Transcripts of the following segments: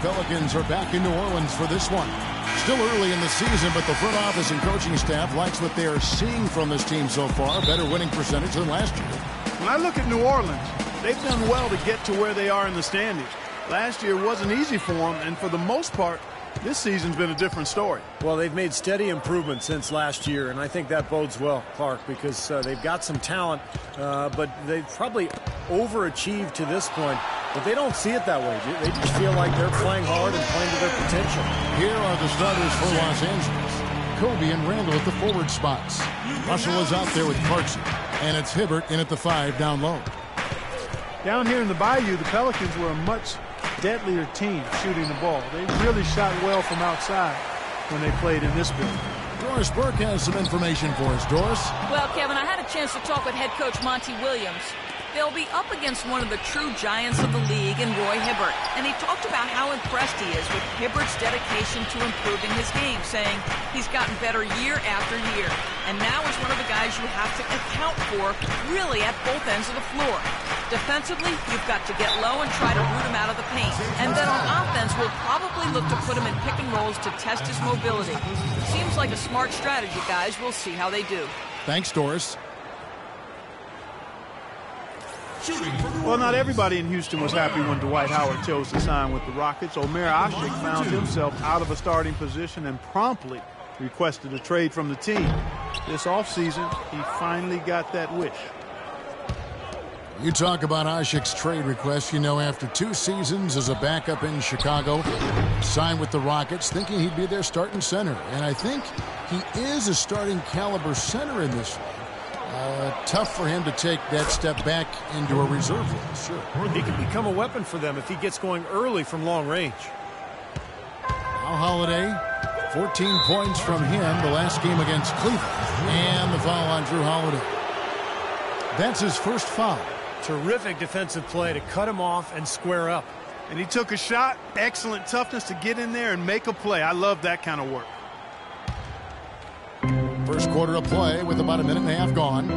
Pelicans are back in New Orleans for this one. Still early in the season, but the front office and coaching staff likes what they are seeing from this team so far. Better winning percentage than last year. When I look at New Orleans, they've done well to get to where they are in the standings. Last year wasn't easy for them, and for the most part, this season's been a different story. Well, they've made steady improvement since last year, and I think that bodes well, Clark, because they've got some talent, but they've probably overachieved to this point. But they don't see it that way. They just feel like they're playing hard and playing to their potential. Here are the starters for Los Angeles. Kobe and Randall at the forward spots. Russell is out there with Clarkson, and it's Hibbert in at the 5 down low. Down here in the Bayou, the Pelicans were a much deadlier team shooting the ball. They really shot well from outside when they played in this building. Doris Burke has some information for us. Doris? Well, Kevin, I had a chance to talk with head coach Monty Williams. They'll be up against one of the true giants of the league in Roy Hibbert. And he talked about how impressed he is with Hibbert's dedication to improving his game, saying he's gotten better year after year. And now is one of the guys you have to account for really at both ends of the floor. Defensively, you've got to get low and try to root him out of the paint. And then on offense, we'll probably look to put him in pick and rolls to test his mobility. Seems like a smart strategy, guys. We'll see how they do. Thanks, Doris. Well, not everybody in Houston was happy when Dwight Howard chose to sign with the Rockets. Omer Asik found himself out of a starting position and promptly requested a trade from the team. This offseason, he finally got that wish. You talk about Asik's trade request. You know, after 2 seasons as a backup in Chicago, signed with the Rockets, thinking he'd be their starting center. And I think he is a starting caliber center in this league. Tough for him to take that step back into a reserve role, sure. He could become a weapon for them if he gets going early from long range. Now Holiday, 14 points from him the last game against Cleveland. And the foul on Drew Holiday. That's his first foul. Terrific defensive play to cut him off and square up. And he took a shot. Excellent toughness to get in there and make a play. I love that kind of work. First quarter of play with about a minute and a half gone.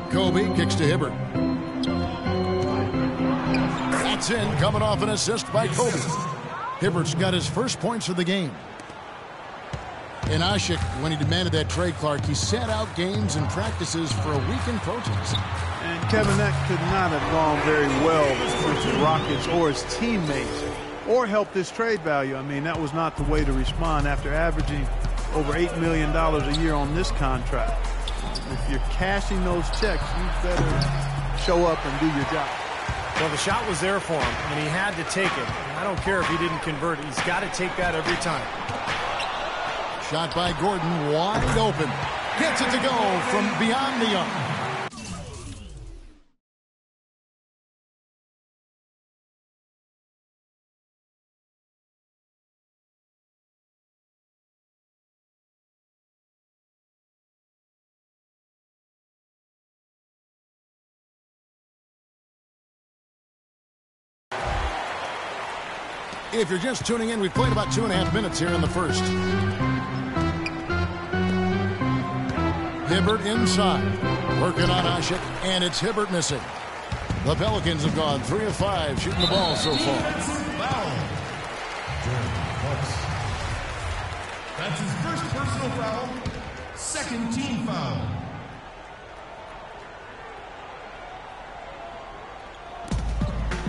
Kobe kicks to Hibbert. That's in, coming off an assist by Kobe. Hibbert's got his first points of the game. And Asik, when he demanded that trade, Clark, he sat out games and practices for a week in protest. And Kevin, that could not have gone very well with the Rockets or his teammates or helped his trade value. I mean, that was not the way to respond after averaging over $8 million a year on this contract. If you're cashing those checks, you better show up and do your job. Well, the shot was there for him, and he had to take it. I don't care if he didn't convert it. He's got to take that every time. Shot by Gordon, wide open. Gets it to go from beyond the arc. If you're just tuning in, we've played about 2.5 minutes here in the first. Hibbert inside, working on Asik, and it's Hibbert missing. The Pelicans have gone 3 of 5 shooting the ball so far. That's his first personal foul, second team foul.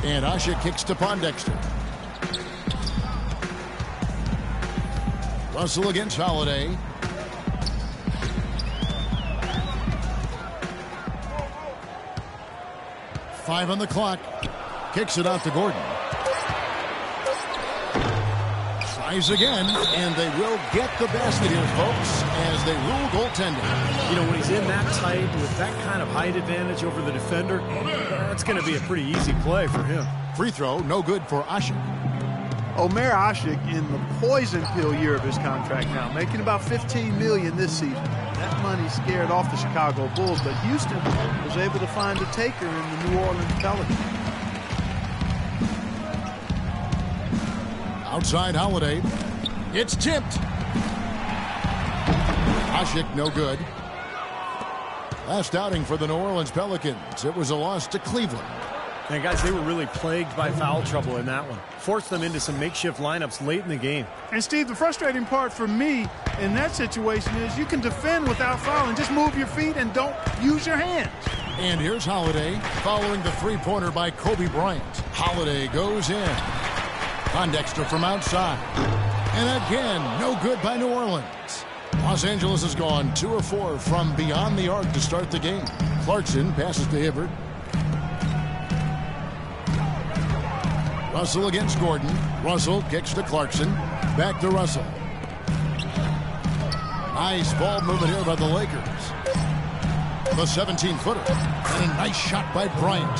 And Asik kicks to Pondexter. Russell against Holiday. Five on the clock. Kicks it out to Gordon. Tries again, and they will get the basket here, folks, as they rule goaltending. You know, when he's in that tight with that kind of height advantage over the defender, that's going to be a pretty easy play for him. Free throw, no good for Asik. Omer Asik in the poison pill year of his contract now, making about $15 million this season. That money scared off the Chicago Bulls, but Houston was able to find a taker in the New Orleans Pelicans. Outside Holiday. It's tipped. Asik no good. Last outing for the New Orleans Pelicans. It was a loss to Cleveland. And guys, they were really plagued by foul trouble in that one. Forced them into some makeshift lineups late in the game. And Steve, the frustrating part for me in that situation is you can defend without fouling. Just move your feet and don't use your hands. And here's Holiday following the three-pointer by Kobe Bryant. Holiday goes in. Pondexter from outside. And again, no good by New Orleans. Los Angeles has gone 2 of 4 from beyond the arc to start the game. Clarkson passes to Hibbert. Russell against Gordon. Russell kicks to Clarkson. Back to Russell. Nice ball movement here by the Lakers. The 17-footer. And a nice shot by Bryant.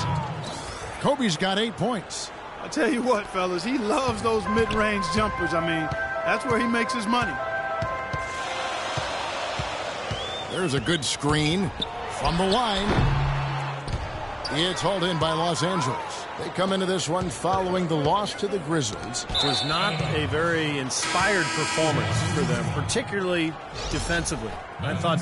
Kobe's got 8 points. I'll tell you what, fellas, he loves those mid-range jumpers. I mean, that's where he makes his money. There's a good screen from the line. It's hauled in by Los Angeles. They come into this one following the loss to the Grizzlies. It was not a very inspired performance for them, particularly defensively. I thought,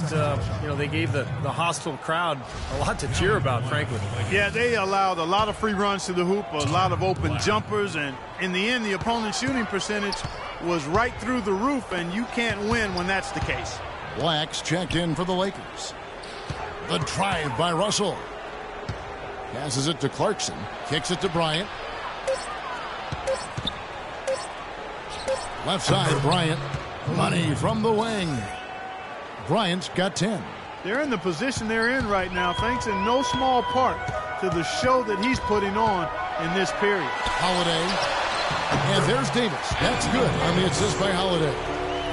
they gave the hostile crowd a lot to cheer about, frankly. Yeah, they allowed a lot of free runs to the hoop, a lot of open jumpers, and in the end, the opponent's shooting percentage was right through the roof, and you can't win when that's the case. Black's checked in for the Lakers. The drive by Russell. Passes it to Clarkson. Kicks it to Bryant. Left side, Bryant. Money from the wing. Bryant's got 10. They're in the position they're in right now, thanks in no small part to the show that he's putting on in this period. Holiday. And there's Davis. That's good on the assist by Holiday.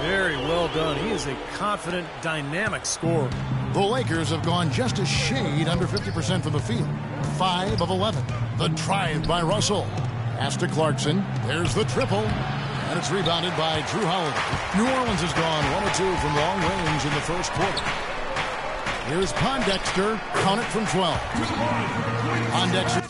Very well done. He is a confident, dynamic scorer. The Lakers have gone just a shade under 50% from the field. 5 of 11. The drive by Russell. Pass to Clarkson. There's the triple. And it's rebounded by Drew Holiday. New Orleans has gone 1 of 2 from long range in the first quarter. Here's Pondexter. Count it from 12. Pondexter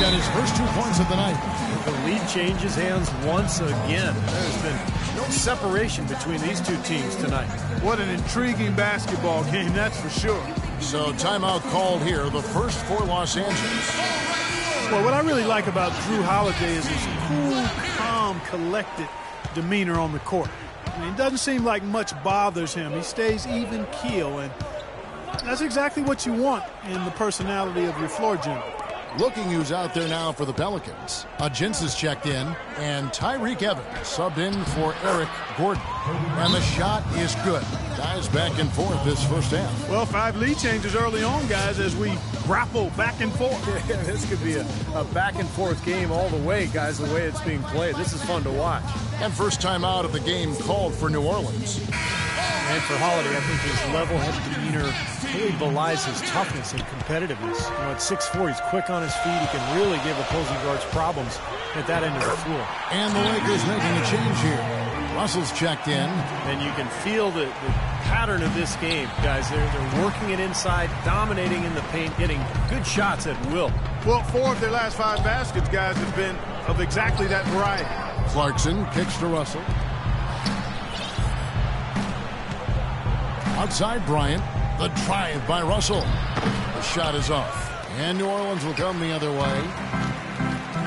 got his first 2 points of the night. The lead changes hands once again. There's been no separation between these two teams tonight. What an intriguing basketball game, that's for sure. So timeout called here, the first for Los Angeles. Well, what I really like about Drew Holiday is his cool, calm, collected demeanor on the court. I mean, it doesn't seem like much bothers him. He stays even keel, and that's exactly what you want in the personality of your floor general. Looking who's out there now for the Pelicans. Jins is checked in, and Tyreke Evans subbed in for Eric Gordon. And the shot is good. Guys back and forth this first half. Well, 5 lead changes early on, guys, as we grapple back and forth. Yeah, this could be a back and forth game all the way, guys, the way it's being played. This is fun to watch. And first time out of the game called for New Orleans. And for Holiday, I think his level-headed demeanor really belies his toughness and competitiveness. You know, at 6'4", he's quick on his feet. He can really give opposing guards problems at that end of the floor. And the Lakers making a change here. Russell's checked in. And you can feel the pattern of this game, guys. They're working it inside, dominating in the paint, getting good shots at will. Well, 4 of their last 5 baskets, guys, have been of exactly that variety. Clarkson kicks to Russell. Outside Bryant. The drive by Russell. The shot is off. And New Orleans will come the other way.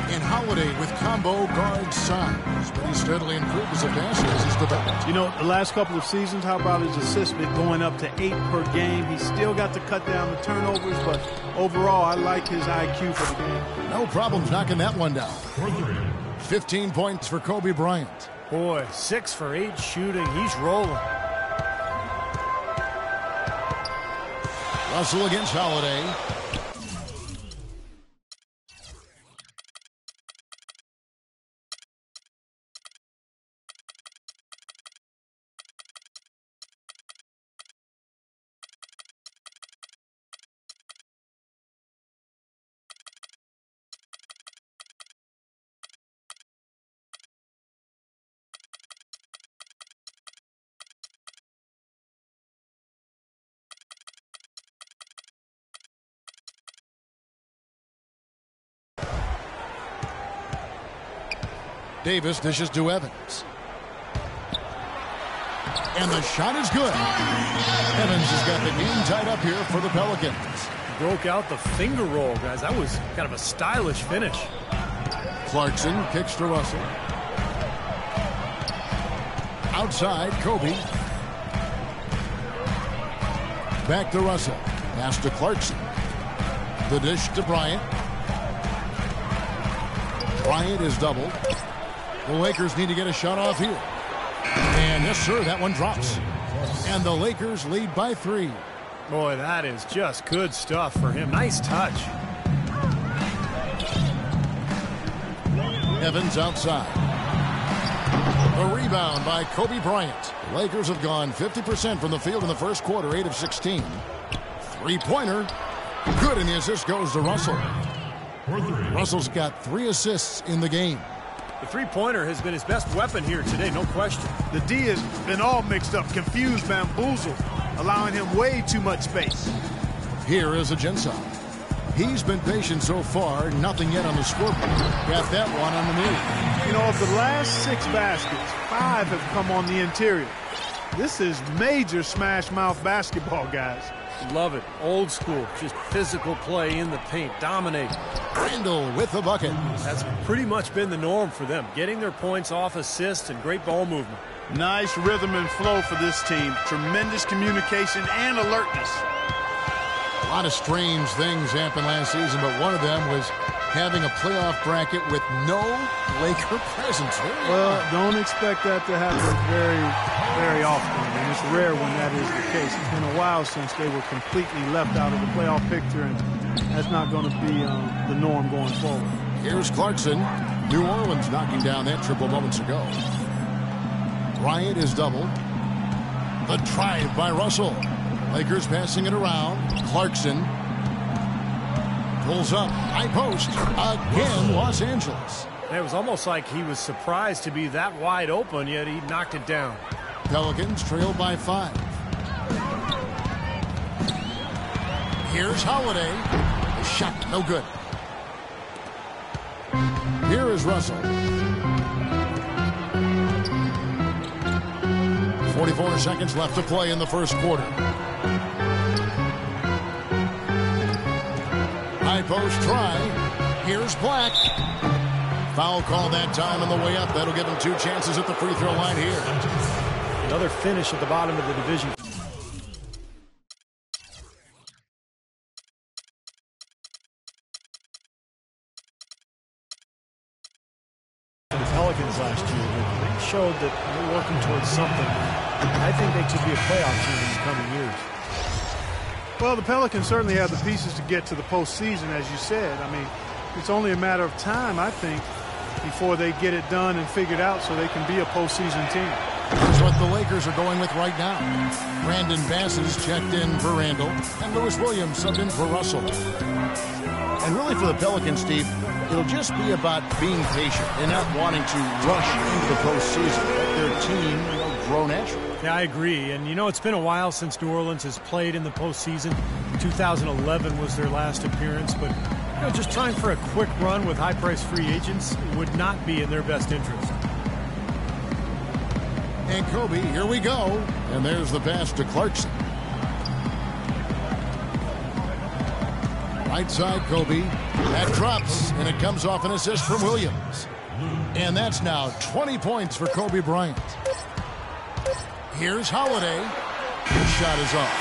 And Holiday with combo guard size. But he's steadily improved as a passer as he's developed. You know, the last couple of seasons, how about his assist been going up to 8 per game? He's still got to cut down the turnovers, but overall, I like his IQ for the game. No problems knocking that one down. 15 points for Kobe Bryant. Boy, 6 for 8 shooting. He's rolling. Russell against Holiday. Davis dishes to Evans. And the shot is good. Evans has got the game tied up here for the Pelicans. broke out the finger roll, guys. That was kind of a stylish finish. Clarkson kicks to Russell. Outside, Kobe. Back to Russell. Pass to Clarkson. The dish to Bryant. Bryant is doubled. The Lakers need to get a shot off here. And yes, sir, that one drops. And the Lakers lead by 3. Boy, that is just good stuff for him. Nice touch. Evans outside. A rebound by Kobe Bryant. The Lakers have gone 50% from the field in the first quarter, 8 of 16. Three-pointer. Good, and the assist goes to Russell. Russell's got 3 assists in the game. The three-pointer has been his best weapon here today, no question. The D has been all mixed up, confused, bamboozled, allowing him way too much space. Here is Ajinça. He's been patient so far, nothing yet on the scoreboard. Got that one on the move. You know, of the last 6 baskets, 5 have come on the interior. This is major smash-mouth basketball, guys. Love it. Old school. Just physical play in the paint. Dominate. Randall with the bucket. That's pretty much been the norm for them. Getting their points off assists and great ball movement. Nice rhythm and flow for this team. Tremendous communication and alertness. A lot of strange things happened last season, but one of them was having a playoff bracket with no Laker presence. Well, don't expect that to happen very often. And it's rare when that is the case. It's been a while since they were completely left out of the playoff picture, and that's not going to be the norm going forward. Here's Clarkson. New Orleans knocking down that triple moments ago. Bryant is doubled. The drive by Russell. Lakers passing it around. Clarkson pulls up. High post. Again, Los Angeles. It was almost like he was surprised to be that wide open, yet he knocked it down. Pelicans trailed by 5. Here's Holiday. The shot, no good. Here is Russell. 44 seconds left to play in the first quarter. High post try. Here's Black. Foul call that time on the way up. That'll give him 2 chances at the free throw line here. Another finish at the bottom of the division. The Pelicans last year, they showed that they're working towards something. I think they could be a playoff team in the coming years. Well, the Pelicans certainly have the pieces to get to the postseason, as you said. I mean, it's only a matter of time, I think, before they get it done and figured out so they can be a postseason team. That's what the Lakers are going with right now. Brandon Bass is checked in for Randall, and Lewis Williams subbed in for Russell. And really for the Pelicans, Steve, it'll just be about being patient and not wanting to rush into the postseason. Let their team grow naturally. Yeah, I agree. And, you know, it's been a while since New Orleans has played in the postseason. 2011 was their last appearance. But, you know, just trying for a quick run with high-priced free agents would not be in their best interest. And Kobe, here we go. And there's the pass to Clarkson. Right side, Kobe. That drops, and it comes off an assist from Williams. And that's now 20 points for Kobe Bryant. Here's Holiday. His shot is off.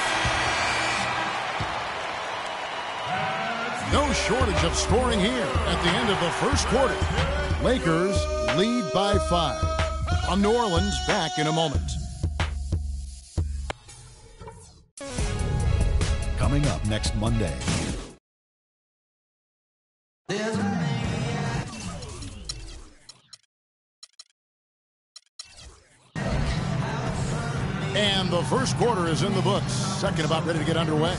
No shortage of scoring here at the end of the first quarter. Lakers lead by 5. On New Orleans, back in a moment. Coming up next Monday. And the first quarter is in the books. Second about ready to get underway.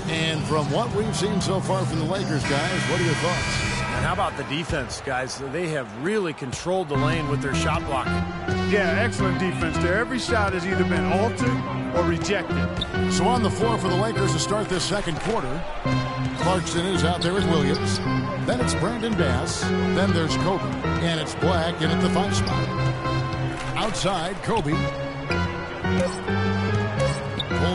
And from what we've seen so far from the Lakers, guys, what are your thoughts? And how about the defense, guys? They have really controlled the lane with their shot blocking. Yeah, excellent defense there. Every shot has either been altered or rejected. So on the floor for the Lakers to start this second quarter, Clarkson is out there with Williams. Then it's Brandon Bass. Then there's Kobe. And it's Black in at the 5 spot. Outside, Kobe.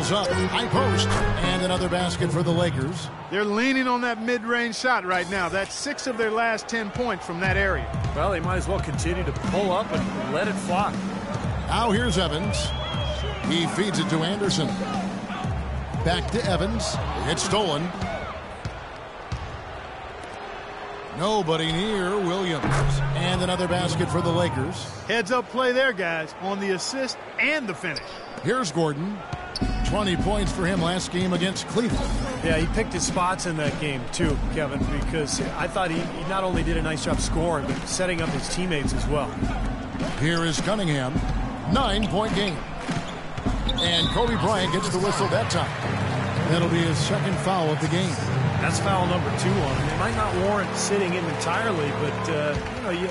Pulls up, high post, and another basket for the Lakers. They're leaning on that mid-range shot right now. That's 6 of their last 10 points from that area. Well, they might as well continue to pull up and let it fly. Now here's Evans. He feeds it to Anderson. Back to Evans. It's stolen. Nobody near Williams. And another basket for the Lakers. Heads-up play there, guys, on the assist and the finish. Here's Gordon. 20 points for him last game against Cleveland. Yeah, he picked his spots in that game, too, Kevin, because I thought he not only did a nice job scoring, but setting up his teammates as well. Here is Cunningham. 9-point game. And Kobe Bryant gets the whistle that time. That'll be his second foul of the game. That's foul number 2 on him. It might not warrant sitting him entirely, but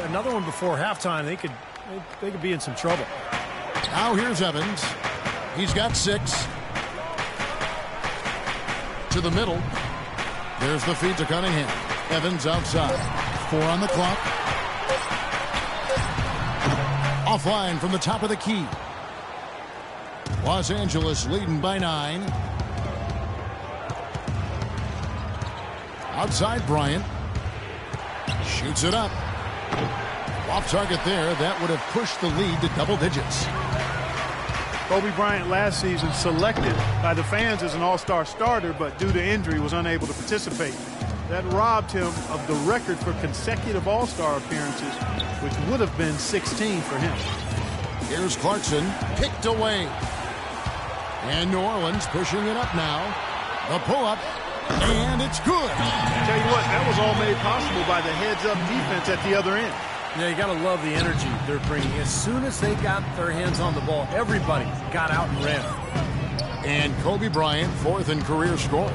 another one before halftime, they could be in some trouble. Now here's Evans. He's got 6. To the middle. There's the feed to Cunningham. Evans outside. 4 on the clock. Offline from the top of the key. Los Angeles leading by 9. Outside Bryant. Shoots it up. Off target there. That would have pushed the lead to double digits. Kobe Bryant last season selected by the fans as an all-star starter, but due to injury was unable to participate. That robbed him of the record for consecutive all-star appearances, which would have been 16 for him. Here's Clarkson, picked away. And New Orleans pushing it up now. The pull-up, and it's good. Tell you what, that was all made possible by the heads-up defense at the other end. Yeah, you got to love the energy they're bringing. As soon as they got their hands on the ball, everybody got out and ran. And Kobe Bryant, 4th in career scoring.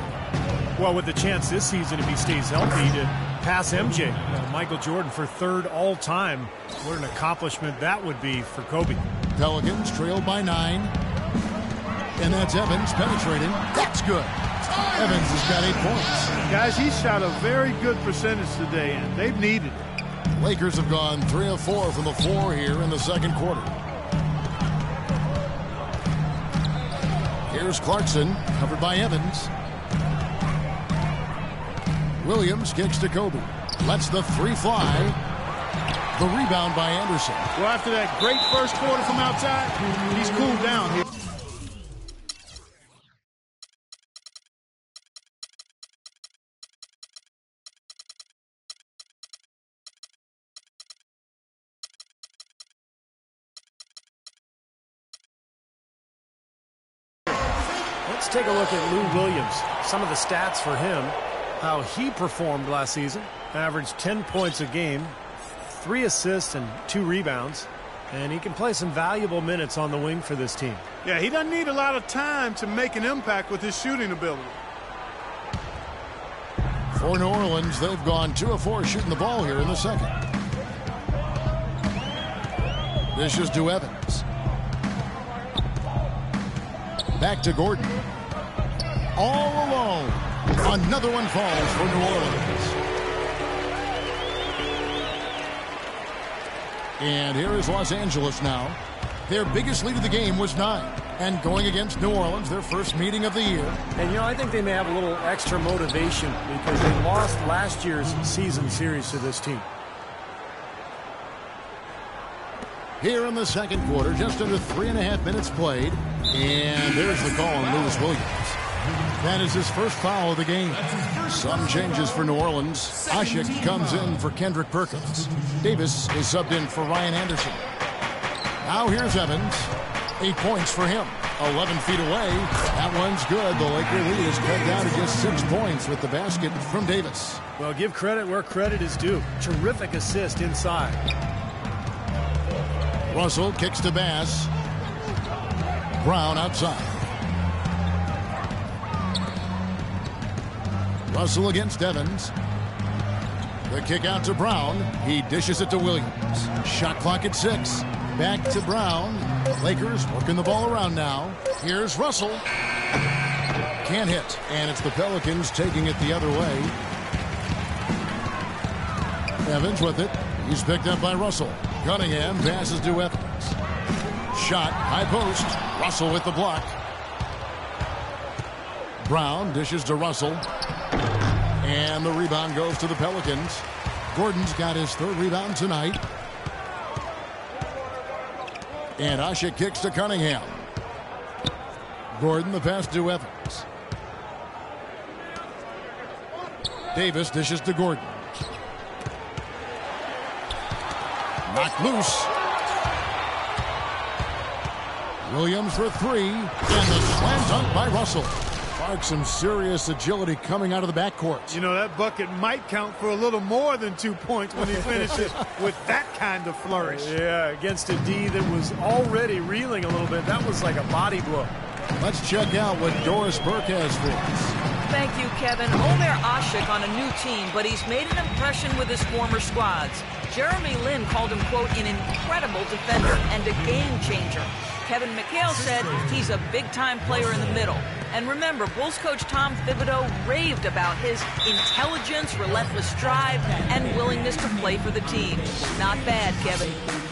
Well, with the chance this season, if he stays healthy, to pass MJ, Michael Jordan, for 3rd all-time. What an accomplishment that would be for Kobe. Pelicans trailed by 9. And that's Evans penetrating. That's good. Evans has got 8 points. Guys, he shot a very good percentage today, and they've needed it. Lakers have gone 3 of 4 from the floor here in the second quarter. Here's Clarkson, covered by Evans. Williams kicks to Kobe. Lets the 3 fly. The rebound by Anderson. Well, after that great first quarter from outside, he's cooled down here. Let's take a look at Lou Williams. Some of the stats for him, how he performed last season. Averaged 10 points a game, 3 assists and 2 rebounds. And he can play some valuable minutes on the wing for this team. Yeah, he doesn't need a lot of time to make an impact with his shooting ability. For New Orleans, they've gone 2 of 4 shooting the ball here in the second. This is to Evans. Back to Gordon. All alone. Another one falls for New Orleans. And here is Los Angeles now. Their biggest lead of the game was 9. And going against New Orleans, their first meeting of the year. And, I think they may have a little extra motivation because they lost last year's season series to this team. Here in the second quarter, just under 3.5 minutes played. And there's the call on Lewis Williams. That is his first foul of the game. Some changes for New Orleans. Ashik comes in for Kendrick Perkins. Davis is subbed in for Ryan Anderson. Now here's Evans. 8 points for him. 11 feet away. That one's good. The Laker lead is cut down to just 6 points with the basket from Davis. Well, give credit where credit is due. Terrific assist inside. Russell kicks to Bass. Brown outside. Russell against Evans. The kick out to Brown. He dishes it to Williams. Shot clock at 6. Back to Brown. Lakers working the ball around now. Here's Russell. Can't hit. And it's the Pelicans taking it the other way. Evans with it. He's picked up by Russell. Cunningham passes to Evans. Shot, high post. Russell with the block. Brown dishes to Russell. And the rebound goes to the Pelicans. Gordon's got his third rebound tonight. And Asha kicks to Cunningham. Gordon the pass to Evans. Davis dishes to Gordon. Knocked loose. Williams for three. And the slam dunk by Russell. Clark, some serious agility coming out of the backcourt. You know, that bucket might count for a little more than 2 points when he finishes with that kind of flourish. Yeah, against a D that was already reeling a little bit. That was like a body blow. Let's check out what Doris Burke has for us. Thank you, Kevin. Omer Ashik on a new team, but he's made an impression with his former squads. Jeremy Lin called him, quote, an incredible defender and a game changer. Kevin McHale said he's a big-time player in the middle. And remember, Bulls coach Tom Thibodeau raved about his intelligence, relentless drive, and willingness to play for the team. Not bad, Kevin.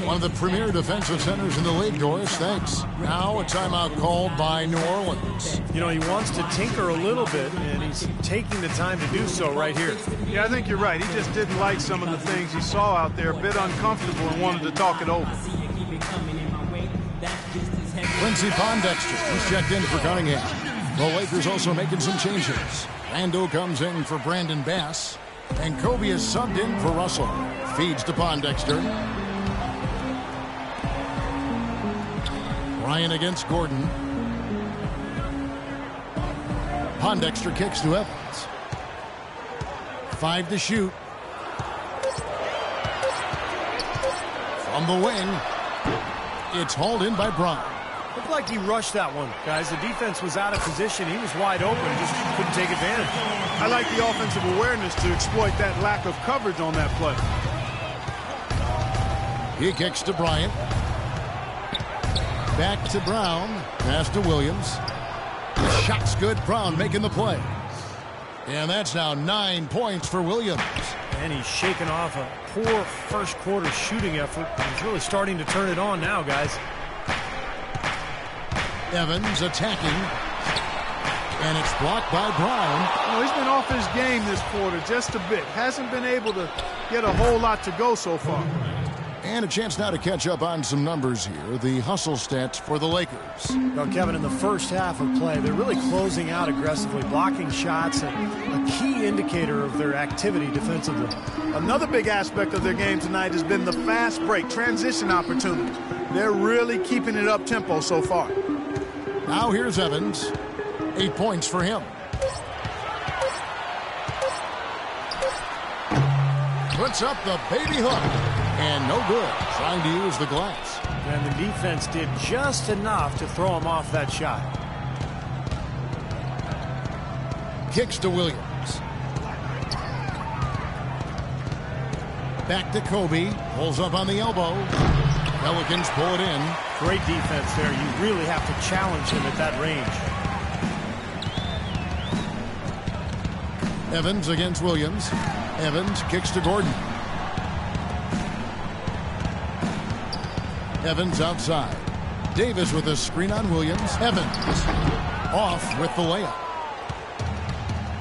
One of the premier defensive centers in the league, Doris. Thanks. Now a timeout called by New Orleans. You know, he wants to tinker a little bit, and he's taking the time to do so right here. Yeah, I think you're right. He just didn't like some of the things he saw out there, a bit uncomfortable, and wanted to talk it over. Quincy Pondexter is checked in for Cunningham. The Lakers also making some changes. Randall comes in for Brandon Bass. And Kobe is subbed in for Russell. Feeds to Pondexter. Ryan against Gordon. Pondexter kicks to Evans. 5 to shoot. From the wing. It's hauled in by Brown. Looked like he rushed that one, guys. The defense was out of position. He was wide open, just couldn't take advantage. I like the offensive awareness to exploit that lack of coverage on that play. He kicks to Bryant. Back to Brown. Pass to Williams. The shot's good. Brown making the play. And that's now 9 points for Williams. And he's shaking off a poor first quarter shooting effort. He's really starting to turn it on now, guys. Evans attacking. And it's blocked by Brown. You know, he's been off his game this quarter just a bit. Hasn't been able to get a whole lot to go so far. And a chance now to catch up on some numbers here. The hustle stats for the Lakers. Well, Kevin, in the first half of play, they're really closing out aggressively, blocking shots, and a key indicator of their activity defensively. Another big aspect of their game tonight has been the fast break, transition opportunities. They're really keeping it up tempo so far. Now here's Evans. 8 points for him. Puts up the baby hook. And no good. Trying to use the glass. And the defense did just enough to throw him off that shot. Kicks to Williams. Back to Kobe. Pulls up on the elbow. Pelicans pull it in. Great defense there. You really have to challenge him at that range. Evans against Williams. Evans kicks to Gordon. Evans outside. Davis with a screen on Williams. Evans off with the layup.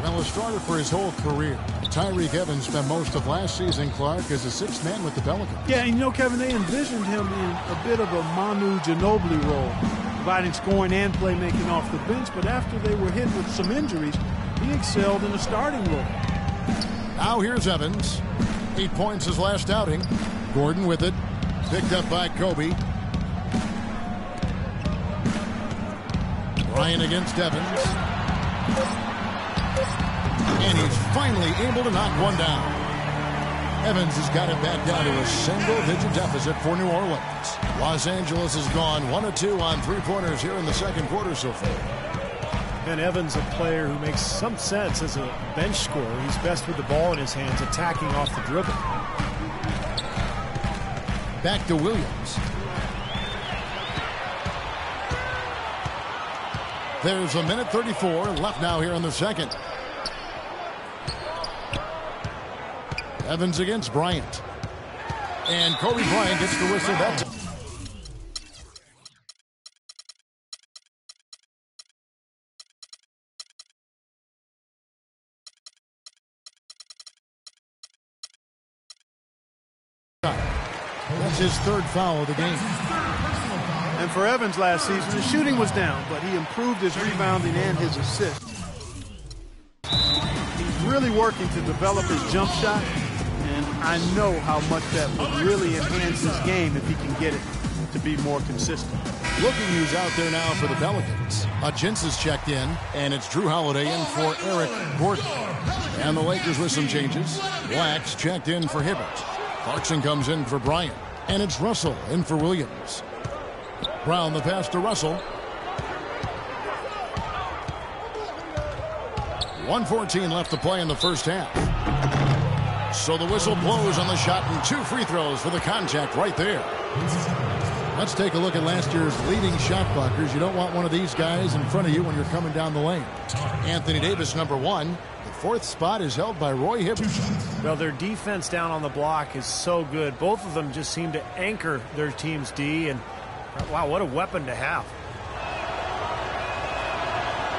Well, a starter for his whole career. Tyreke Evans spent most of last season, Clark, as a sixth man with the Pelicans. Yeah, and you know, Kevin, they envisioned him in a bit of a Manu Ginobili role, providing scoring and playmaking off the bench, but after they were hit with some injuries, he excelled in a starting role. Now here's Evans. 8 points his last outing. Gordon with it. Picked up by Kobe. Ryan against Evans. And he's finally able to knock one down. Evans has got it back down to a single-digit deficit for New Orleans. Los Angeles has gone 1 of 2 on three-pointers here in the second quarter so far. And Evans, a player who makes some sense as a bench scorer. He's best with the ball in his hands, attacking off the dribble. Back to Williams. There's a minute 34 left now here in the second. Evans against Bryant. And Kobe Bryant gets the whistle that time. That's his third foul of the game. And for Evans last season, the shooting was down, but he improved his rebounding and his assists. He's really working to develop his jump shot, and I know how much that would really enhance his game if he can get it to be more consistent. Looking who's out there now for the Pelicans. Hutchins is checked in, and it's Drew Holiday in for Eric Gordon. And the Lakers with some changes. Black's checked in for Hibbert. Clarkson comes in for Bryant. And it's Russell in for Williams. Brown the pass to Russell. 1:14 left to play in the first half. So the whistle blows on the shot and 2 free throws for the contact right there. Let's take a look at last year's leading shot blockers. You don't want one of these guys in front of you when you're coming down the lane. Anthony Davis, number 1. The 4th spot is held by Roy Hibbert. Well, their defense down on the block is so good. Both of them just seem to anchor their team's D, and wow, what a weapon to have.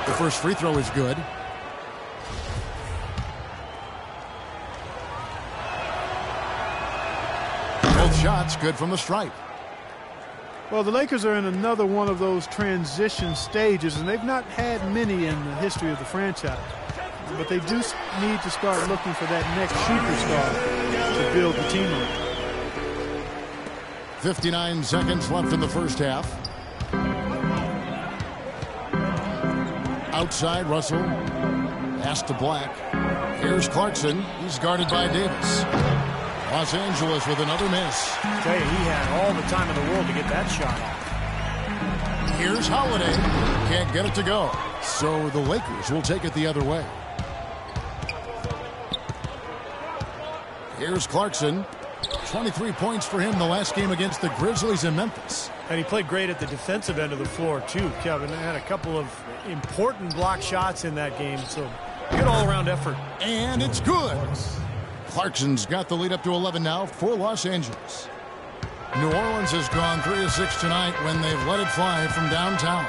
The first free throw is good. Both shots good from the stripe. Well, the Lakers are in another one of those transition stages, and they've not had many in the history of the franchise. But they do need to start looking for that next superstar to build the team around. 59 seconds left in the first half. Outside, Russell. Pass to Black. Here's Clarkson. He's guarded by Davis. Los Angeles with another miss. I tell you, he had all the time in the world to get that shot off. Here's Holiday. Can't get it to go. So the Lakers will take it the other way. Here's Clarkson. 23 points for him the last game against the Grizzlies in Memphis. And he played great at the defensive end of the floor, too, Kevin. Had a couple of important block shots in that game, so good all-around effort. And it's good. Clarkson's got the lead up to 11 now for Los Angeles. New Orleans has gone 3 of 6 tonight when they've let it fly from downtown.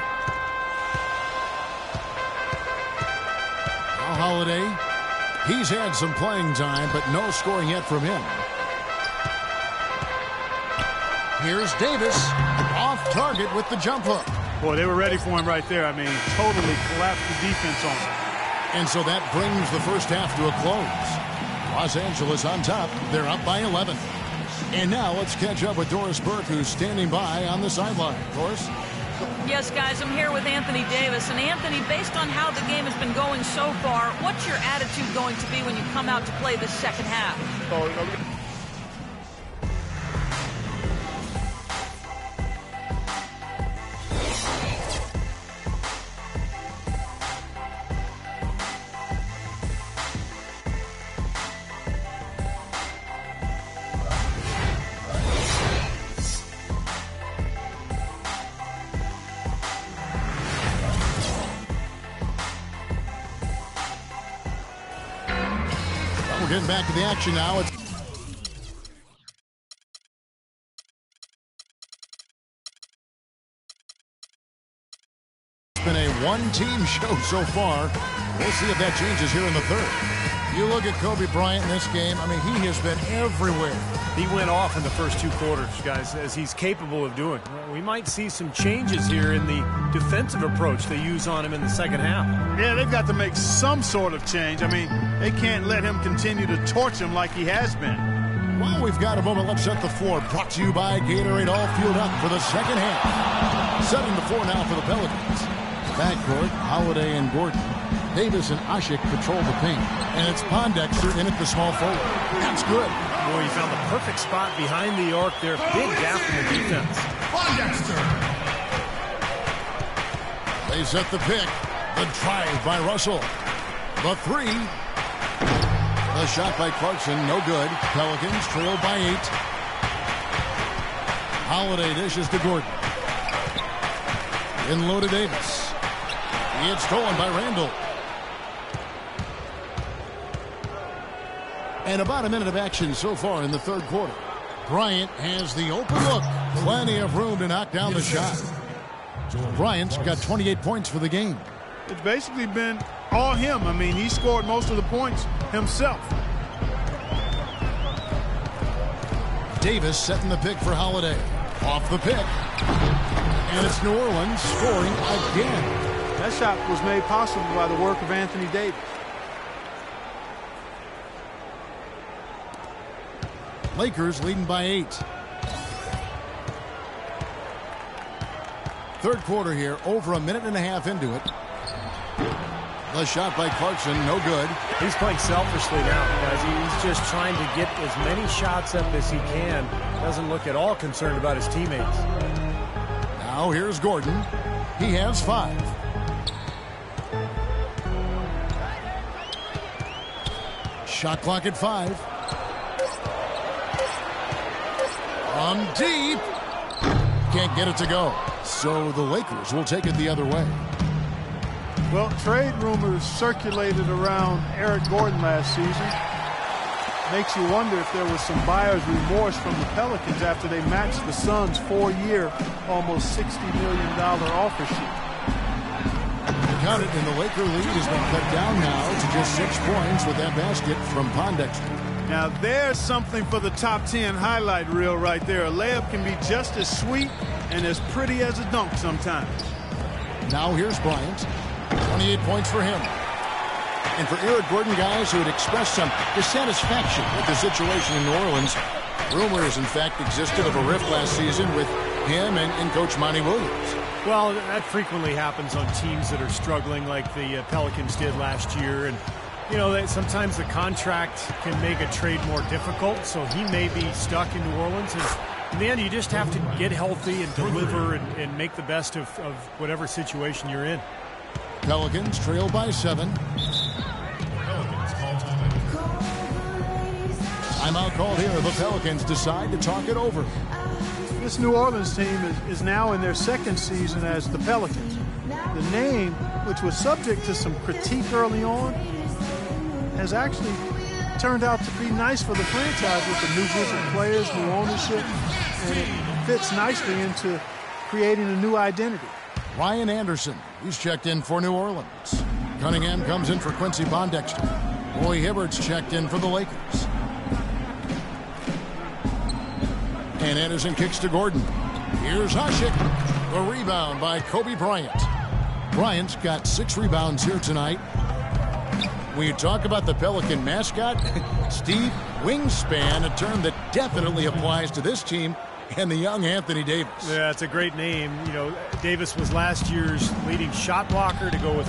Now Holiday. He's had some playing time, but no scoring yet from him. Here's Davis. Off target with the jump hook. Boy, they were ready for him right there. I mean, totally collapsed the defense on him. And so that brings the first half to a close. Los Angeles on top. They're up by 11. And now let's catch up with Doris Burke, who's standing by on the sideline. Doris? Yes, guys, I'm here with Anthony Davis. And Anthony, based on how the game has been going so far, what's your attitude going to be when you come out to play the second half? We're getting back to the action now. It's been a one-team show so far. We'll see if that changes here in the third. You look at Kobe Bryant in this game. I mean, he has been everywhere. He went off in the first 2 quarters, guys, as he's capable of doing. We might see some changes here in the defensive approach they use on him in the second half. Yeah, they've got to make some sort of change. I mean, they can't let him continue to torch him like he has been. Well, we've got a moment. Let's set the floor. Brought to you by Gatorade. All fueled up for the second half. Setting the floor now for the Pelicans. Backcourt, Holiday and Gordon. Davis and Ashik patrol the paint. And it's Pondexter in at the small forward. That's good. Boy, he found the perfect spot behind the arc there. Big gap in the defense. They set the pick. The drive by Russell. The 3. The shot by Clarkson, no good. Pelicans trailed by 8. Holiday dishes to Gordon. In low to Davis. It's stolen by Randall. And about a minute of action so far in the third quarter. Bryant has the open look. Plenty of room to knock down the shot. Bryant's got 28 points for the game. It's basically been all him. I mean, he scored most of the points himself. Davis setting the pick for Holiday. Off the pick. And it's New Orleans scoring again. That shot was made possible by the work of Anthony Davis. Lakers leading by 8. Third quarter here, over a minute and a half into it. The shot by Clarkson, no good. He's playing selfishly now, guys. He's just trying to get as many shots up as he can. Doesn't look at all concerned about his teammates. Now here's Gordon. He has 5. Shot clock at 5. From deep. Can't get it to go. So the Lakers will take it the other way. Well, trade rumors circulated around Eric Gordon last season. Makes you wonder if there was some buyer's remorse from the Pelicans after they matched the Suns' 4-year, almost $60 million offer sheet. Count it, and the Laker lead has been cut down now to just 6 points with that basket from Pondexter. Now there's something for the top 10 highlight reel right there. A layup can be just as sweet and as pretty as a dunk sometimes. Now here's Bryant. 28 points for him. And for Eric Gordon, guys who had expressed some dissatisfaction with the situation in New Orleans, rumors, in fact, existed of a rift last season with him and Coach Monty Williams. Well, that frequently happens on teams that are struggling like the Pelicans did last year. And, you know, sometimes the contract can make a trade more difficult, so he may be stuck in New Orleans. And in the end, you just have to get healthy and deliver and make the best of whatever situation you're in. Pelicans trail by 7. Timeout called here. The Pelicans decide to talk it over. This New Orleans team is now in their second season as the Pelicans. The name, which was subject to some critique early on, has actually turned out to be nice for the franchise with the new group of players, new ownership, and it fits nicely into creating a new identity. Ryan Anderson, he's checked in for New Orleans. Cunningham comes in for Quincy Pondexter. Roy Hibbert's checked in for the Lakers. And Anderson kicks to Gordon. Here's Hasek. The rebound by Kobe Bryant. Bryant's got 6 rebounds here tonight. When you talk about the Pelican mascot, Steve, wingspan, a term that definitely applies to this team and the young Anthony Davis. Yeah, it's a great name. You know, Davis was last year's leading shot blocker to go with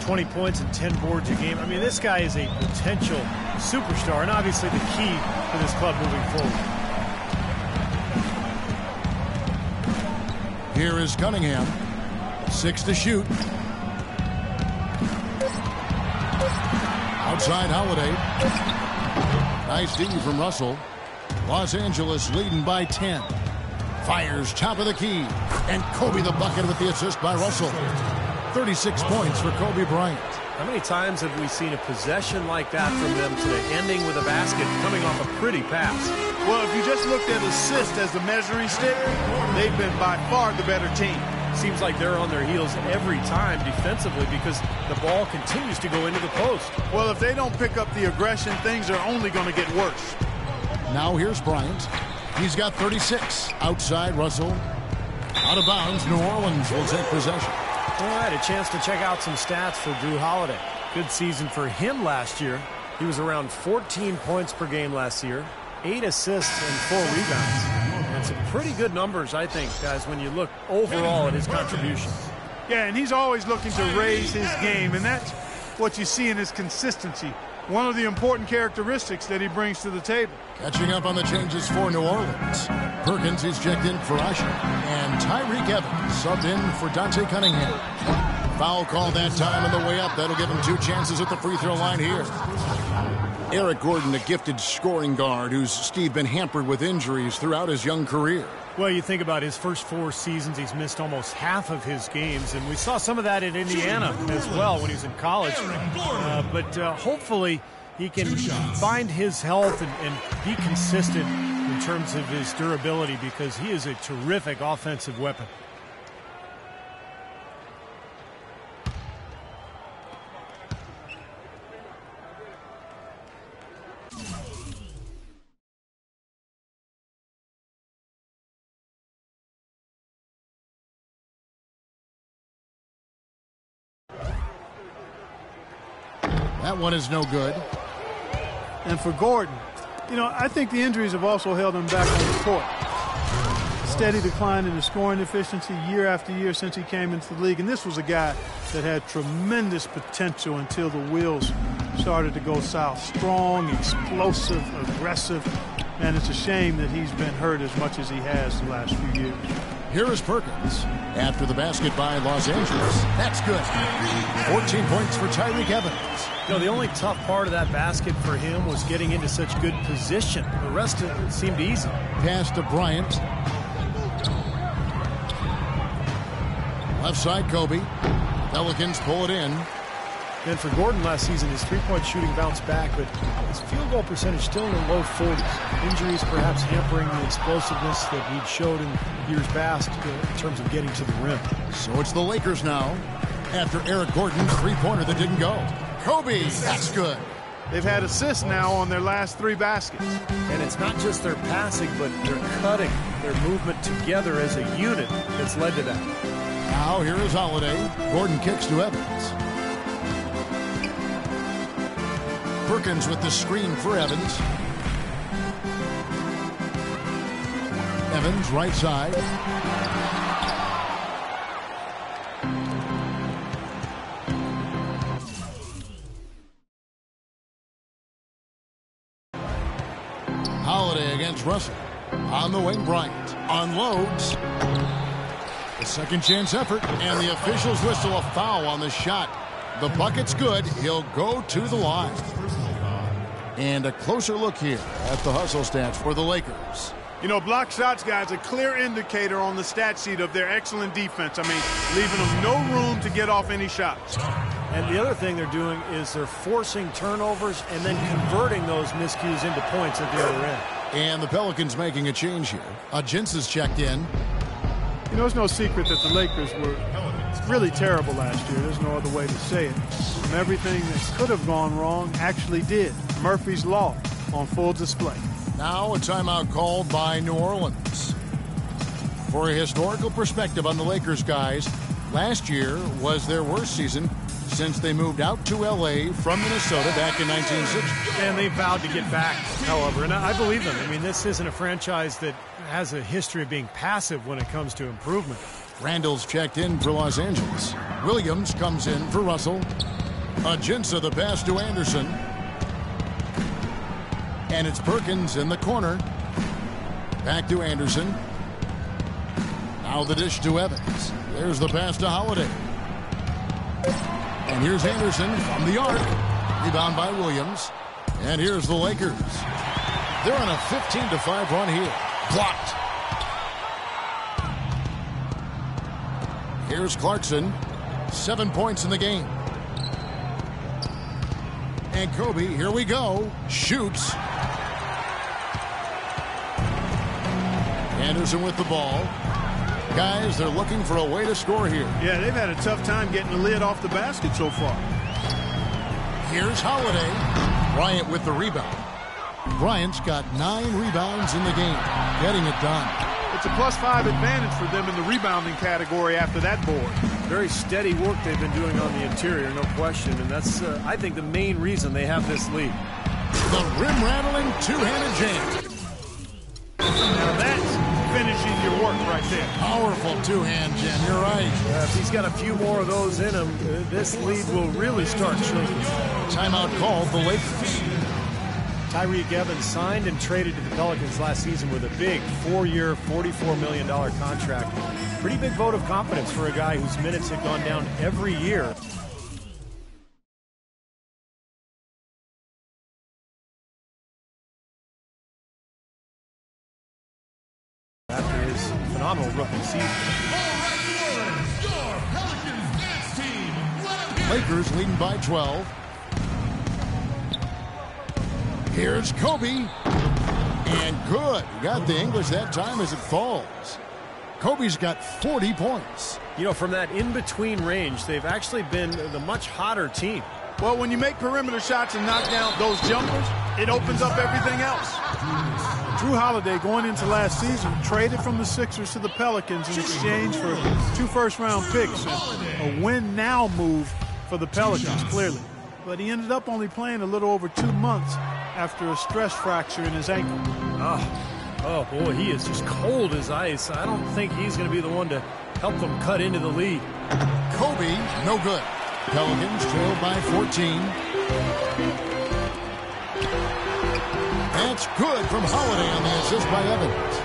20 points and 10 boards a game. I mean, this guy is a potential superstar and obviously the key for this club moving forward. Here is Cunningham. 6 to shoot. Outside Holiday. Nice D from Russell. Los Angeles leading by 10. Fires top of the key. And Kobe the bucket with the assist by Russell. 36 points for Kobe Bryant. How many times have we seen a possession like that from them today, ending with a basket coming off a pretty pass? Well, if you just looked at assists as the measuring stick, they've been by far the better team. Seems like they're on their heels every time defensively because the ball continues to go into the post. Well, if they don't pick up the aggression, things are only going to get worse. Now here's Bryant. He's got 36. Outside Russell. Out of bounds. New Orleans will take possession. All right, a chance to check out some stats for Drew Holiday. Good season for him last year. He was around 14 points per game last year, 8 assists and 4 rebounds. And some pretty good numbers, I think, guys, when you look overall at his contributions. Yeah, and he's always looking to raise his game, and that's what you see in his consistency. One of the important characteristics that he brings to the table. Catching up on the changes for New Orleans. Perkins is checked in for Usher. And Tyreek Evans subbed in for Dante Cunningham. Foul call that time on the way up. That'll give him 2 chances at the free throw line here. Eric Gordon, a gifted scoring guard who's, Steve, been hampered with injuries throughout his young career. Well, you think about his first 4 seasons, he's missed almost half of his games, and we saw some of that in Indiana as well when he was in college. But hopefully he can find his health and be consistent in terms of his durability because he is a terrific offensive weapon. That one is no good. And for Gordon, I think the injuries have also held him back on the court. Steady decline in his scoring efficiency year after year since he came into the league. And this was a guy that had tremendous potential until the wheels started to go south. Strong, explosive, aggressive. And it's a shame that he's been hurt as much as he has the last few years. Here is Perkins after the basket by Los Angeles. That's good. 14 points for Tyreke Evans. The only tough part of that basket for him was getting into such good position. The rest of it seemed easy. Pass to Bryant. Left side, Kobe. Pelicans pull it in. And for Gordon last season, his three-point shooting bounced back, but his field goal percentage still in the low 40s. Injuries perhaps hampering the explosiveness that he'd showed in years past in terms of getting to the rim. So it's the Lakers now after Eric Gordon's three-pointer that didn't go. Kobe, that's good. They've had assists now on their last 3 baskets. And it's not just their passing, but their cutting, their movement together as a unit that's led to that. Now here is Holiday. Gordon kicks to Evans. Perkins with the screen for Evans. Evans, right side. Holiday against Russell. On the wing, Bryant unloads. A second chance effort, and the officials whistle a foul on the shot. The bucket's good. He'll go to the line. And a closer look here at the hustle stats for the Lakers. Block shots, guys, a clear indicator on the stat sheet of their excellent defense. I mean, leaving them no room to get off any shots. And the other thing they're doing is they're forcing turnovers and then converting those miscues into points at the other end. And the Pelicans making a change here. Jins is checked in. It's no secret that the Lakers were really terrible last year. There's no other way to say it. And everything that could have gone wrong actually did. Murphy's Law on full display. Now a timeout called by New Orleans. For a historical perspective on the Lakers, guys, last year was their worst season since they moved out to L.A. from Minnesota back in 1960. And they vowed to get back, however, and I believe them. I mean, this isn't a franchise that has a history of being passive when it comes to improvement. Randall's checked in for Los Angeles. Williams comes in for Russell. Ajinça the pass to Anderson. And it's Perkins in the corner. Back to Anderson. Now the dish to Evans. There's the pass to Holiday. And here's Anderson from the arc. Rebound by Williams. And here's the Lakers. They're on a 15-5 run here. Blocked. Here's Clarkson. 7 points in the game. And Kobe, here we go. Shoots. Anderson with the ball. Guys, they're looking for a way to score here. Yeah, they've had a tough time getting the lid off the basket so far. Here's Holiday. Bryant with the rebound. Bryant's got 9 rebounds in the game, getting it done. It's a +5 advantage for them in the rebounding category after that board. Very steady work they've been doing on the interior, no question, and that's, I think, the main reason they have this lead. The rim-rattling two-handed jam. Now that's finishing your work right there. Powerful two-hand jam, you're right. If he's got a few more of those in him, this lead will really start shrinking. Timeout called the Lakers. Tyreke Evans signed and traded to the Pelicans last season with a big 4-year, $44 million contract. Pretty big vote of confidence for a guy whose minutes had gone down every year. After his phenomenal rookie season. Lakers leading by 12. Here's Kobe. And good. Got the English that time as it falls. Kobe's got 40 points. From that in-between range, they've actually been the much hotter team. Well, when you make perimeter shots and knock down those jumpers, it opens up everything else. Drew Holiday, going into last season, traded from the Sixers to the Pelicans in exchange for 2 first-round picks. A win-now move for the Pelicans, clearly. but he ended up only playing a little over 2 months after a stress fracture in his ankle. Oh, boy, he is just cold as ice. I don't think he's going to be the one to help them cut into the lead. Kobe, no good. Pelicans trailed by 14. That's good from Holiday on the assist by Evans.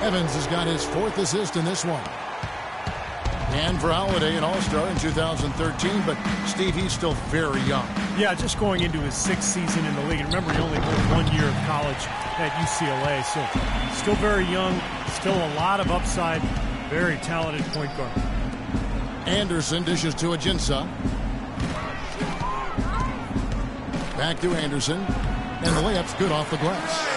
Evans has got his 4th assist in this one. And for Holiday, an All-Star in 2013, but Steve, he's still very young. Yeah, just going into his 6th season in the league. And remember, he only played 1 year of college at UCLA, so still very young, still a lot of upside, very talented point guard. Anderson dishes to Ajinça. Back to Anderson, and the layup's good off the glass.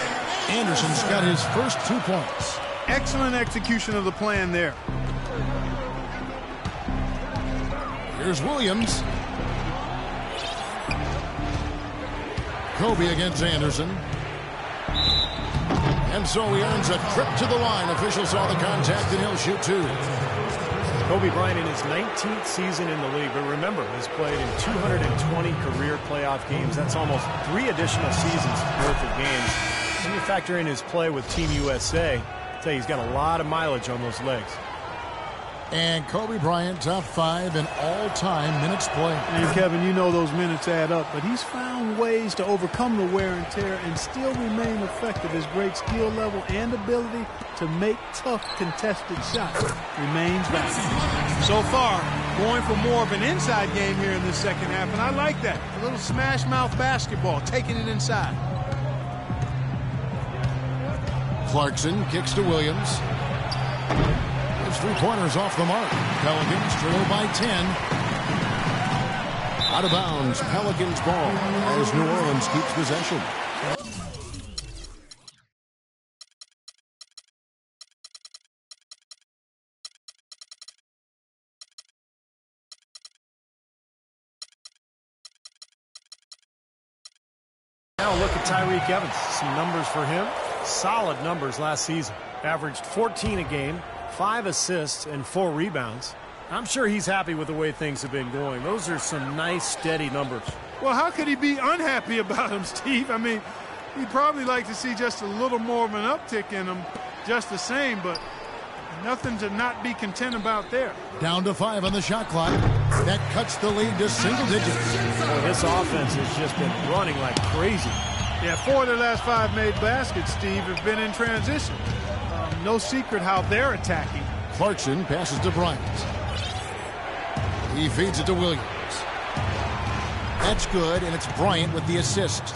Anderson's got his first 2 points. Excellent execution of the plan there. Here's Williams. Kobe against Anderson. And so he earns a trip to the line. Officials saw the contact, and he'll shoot 2. Kobe Bryant in his 19th season in the league, but remember, he's played in 220 career playoff games. That's almost 3 additional seasons worth of games. When you factor in his play with Team USA, I'll tell you, he's got a lot of mileage on those legs. And Kobe Bryant, top 5 in all-time minutes played. And Kevin, you know those minutes add up, but he's found ways to overcome the wear and tear and still remain effective. His great skill level and ability to make tough contested shots remains valuable. So far, going for more of an inside game here in this second half, and I like that. A little smash mouth basketball, taking it inside. Clarkson kicks to Williams. His 3-pointers off the mark. Pelicans trail by 10. Out of bounds, Pelicans ball as New Orleans keeps possession. Now look at Tyreke Evans. Some numbers for him. Solid numbers last season. Averaged 14 a game, 5 assists, and 4 rebounds. I'm sure he's happy with the way things have been going. Those are some nice, steady numbers. Well, how could he be unhappy about him, Steve? I mean, he'd probably like to see just a little more of an uptick in him, just the same, but nothing to not be content about there. Down to 5 on the shot clock. That cuts the lead to single digits. Boy, this offense has just been running like crazy. Yeah, 4 of their last 5 made baskets, Steve, have been in transition. No secret how they're attacking. Clarkson passes to Bryant. He feeds it to Williams. That's good, and it's Bryant with the assist.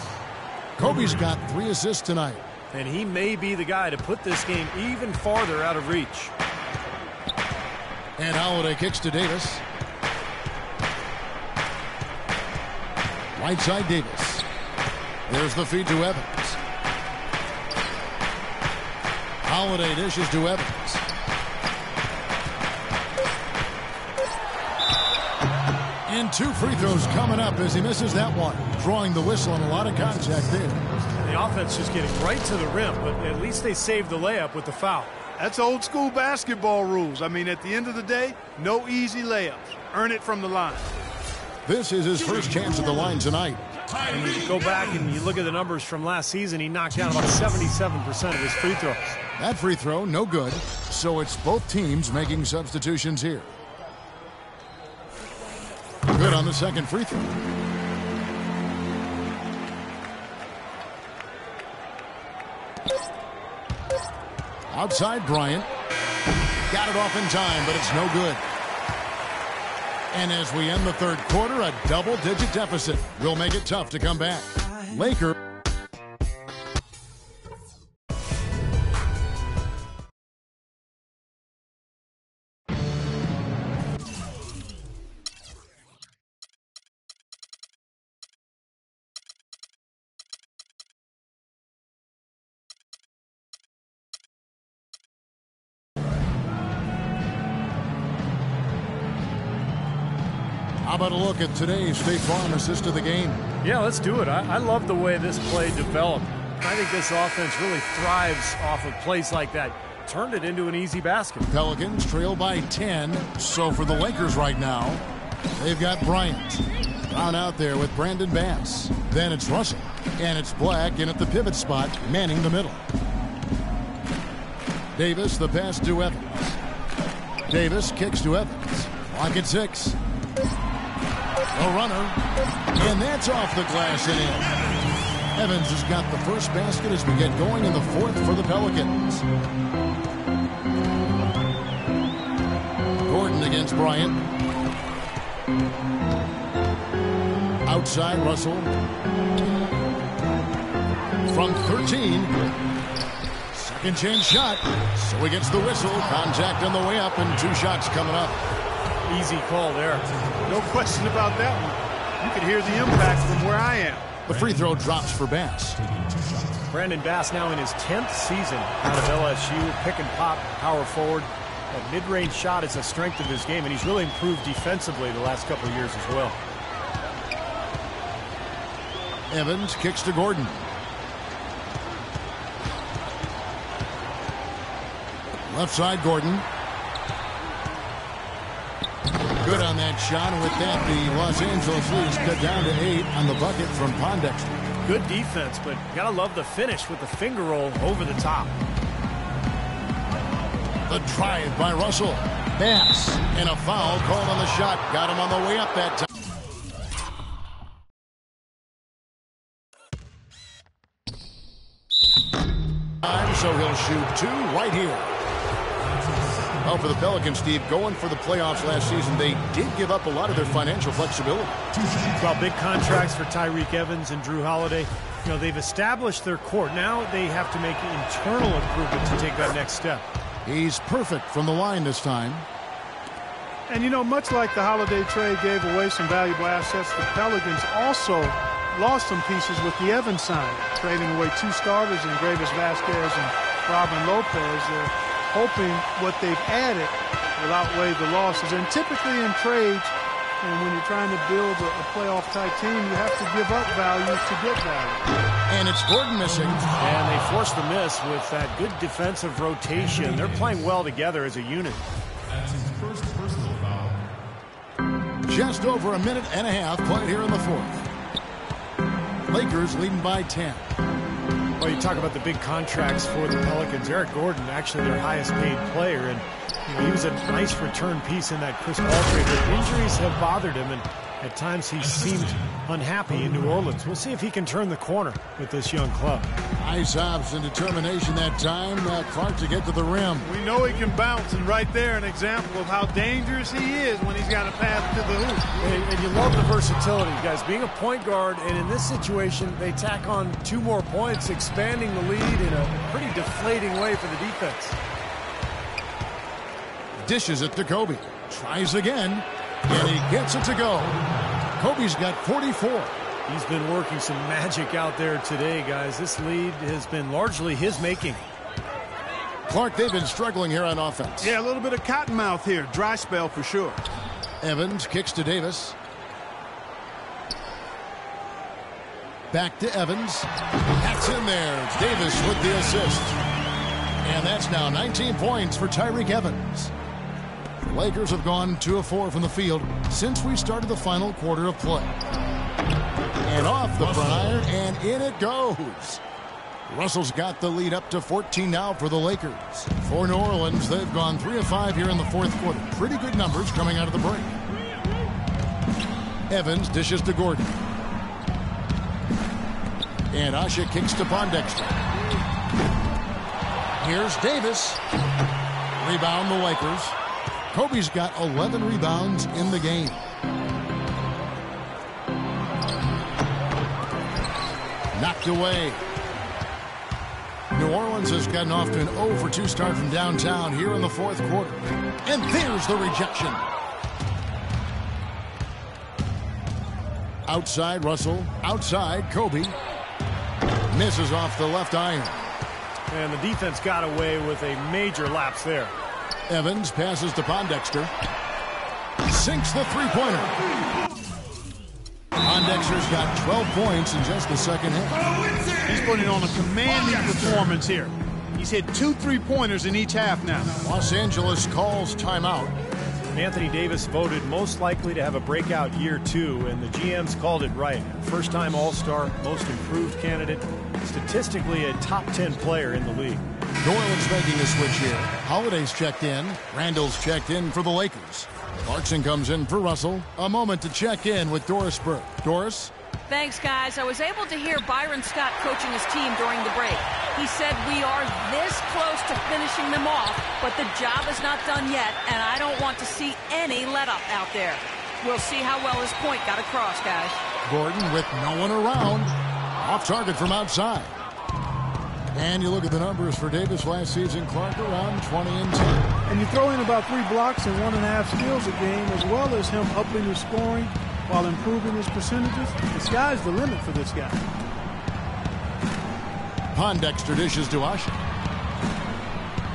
Kobe's got 3 assists tonight. And he may be the guy to put this game even farther out of reach. And Holiday kicks to Davis. Right side Davis. There's the feed to Evans. Holiday dishes to Evans. And 2 free throws coming up as he misses that one. Drawing the whistle and a lot of contact there. The offense just getting right to the rim, but at least they saved the layup with the foul. That's old school basketball rules. I mean, at the end of the day, no easy layups. Earn it from the line. This is his first chance at the line tonight. And you go back and you look at the numbers from last season, he knocked down about 77% of his free throws. That free throw, no good. So it's both teams making substitutions here. Good on the second free throw. Outside Bryant. Got it off in time, but it's no good. And as we end the third quarter, a double-digit deficit will make it tough to come back. Lakers. How about a look at today's State Farm assist of the game? Yeah, let's do it. I love the way this play developed. I think this offense really thrives off of plays like that. Turned it into an easy basket. Pelicans trail by 10. So for the Lakers right now, They've got Bryant. Down out there with Brandon Bass. Then it's Russell. And it's Black in at the pivot spot, manning the middle. Davis, the pass to Evans. Davis kicks to Evans. Clock at 6. A runner. And that's off the glass and in. Evans has got the first basket as we get going in the fourth for the Pelicans. Gordon against Bryant. Outside Russell. From 13. Second chance shot. So he gets the whistle. Contact on the way up and 2 shots coming up. Easy call there. No question about that one. You could hear the impact from where I am. The free throw drops for Bass. Brandon Bass now in his 10th season out of LSU. Pick and pop, power forward. That mid-range shot is a strength of his game, and he's really improved defensively the last couple of years as well. Evans kicks to Gordon. Left side, Gordon. Good on that shot, and with that, the Los Angeles Leafs cut down to 8 on the bucket from Pondexter. Good defense, but you gotta love the finish with the finger roll over the top. The drive by Russell. Bass. And a foul called on the shot. Got him on the way up that time. So he'll shoot 2 right here. Well, for the Pelicans, Steve, going for the playoffs last season, they did give up a lot of their financial flexibility. Well, big contracts for Tyreke Evans and Drew Holiday. You know, they've established their core. Now they have to make internal improvements to take that next step. He's perfect from the line this time. And, you know, much like the Holiday trade gave away some valuable assets, the Pelicans also lost some pieces with the Evans sign, trading away 2 starters in Gravis Vasquez and Robin Lopez. They're hoping what they've added will outweigh the losses. And typically in trades, and when you're trying to build a playoff-type team, you have to give up value to get value. And it's Gordon missing. And they forced the miss with that good defensive rotation. They're playing well together as a unit. That's his first personal foul. Just over a minute and a half played here in the fourth. Lakers leading by 10. Well, you talk about the big contracts for the Pelicans. Eric Gordon, actually their highest paid player, and you know, he was a nice return piece in that Chris Paul trade. But injuries have bothered him, and at times he seemed unhappy in New Orleans. We'll see if he can turn the corner with this young club. Nice hops and determination that time. Clark to get to the rim. We know he can bounce, and right there an example of how dangerous he is when he's got a pass to the hoop. And you love the versatility, guys. Being a point guard, and in this situation, they tack on 2 more points, expanding the lead in a pretty deflating way for the defense. Dishes it to Kobe. Tries again, and he gets it to go. Kobe's got 44. He's been working some magic out there today, guys. This lead has been largely his making. Clark, they've been struggling here on offense. Yeah, a little bit of cottonmouth here. Dry spell for sure. Evans kicks to Davis. Back to Evans. That's in there. Davis with the assist. And that's now 19 points for Tyreke Evans. The Lakers have gone 2 of 4 from the field since we started the final quarter of play. And off the front iron, and in it goes. Russell's got the lead up to 14 now for the Lakers. For New Orleans, they've gone 3 of 5 here in the fourth quarter. Pretty good numbers coming out of the break. Evans dishes to Gordon. And Asha kicks to Pondexter. Here's Davis. Rebound the Lakers. Kobe's got 11 rebounds in the game. Knocked away. New Orleans has gotten off to an 0 for 2 start from downtown here in the fourth quarter. And there's the rejection. Outside Russell. Outside Kobe. Misses off the left iron. And the defense got away with a major lapse there. Evans passes to Pondexter. Sinks the three-pointer. Pondexter's got 12 points in just the second half. He's putting on a commanding performance here. He's hit 2 3-pointers in each half now. Los Angeles calls timeout. Anthony Davis voted most likely to have a breakout year 2, and the GMs called it right. First-time All-Star, most improved candidate, statistically a top 10 player in the league. New Orleans making a switch here. Holiday's checked in. Randall's checked in for the Lakers. Clarkson comes in for Russell. A moment to check in with Doris Burke. Doris? Thanks, guys. I was able to hear Byron Scott coaching his team during the break. He said we are this close to finishing them off, but the job is not done yet, and I don't want to see any let-up out there. We'll see how well his point got across, guys. Gordon with no one around. Off target from outside. And you look at the numbers for Davis last season, Clark, around 20 and 10. And you throw in about 3 blocks and 1.5 steals a game, as well as him upping his scoring while improving his percentages. The sky's the limit for this guy. Pondexter dishes to Usher.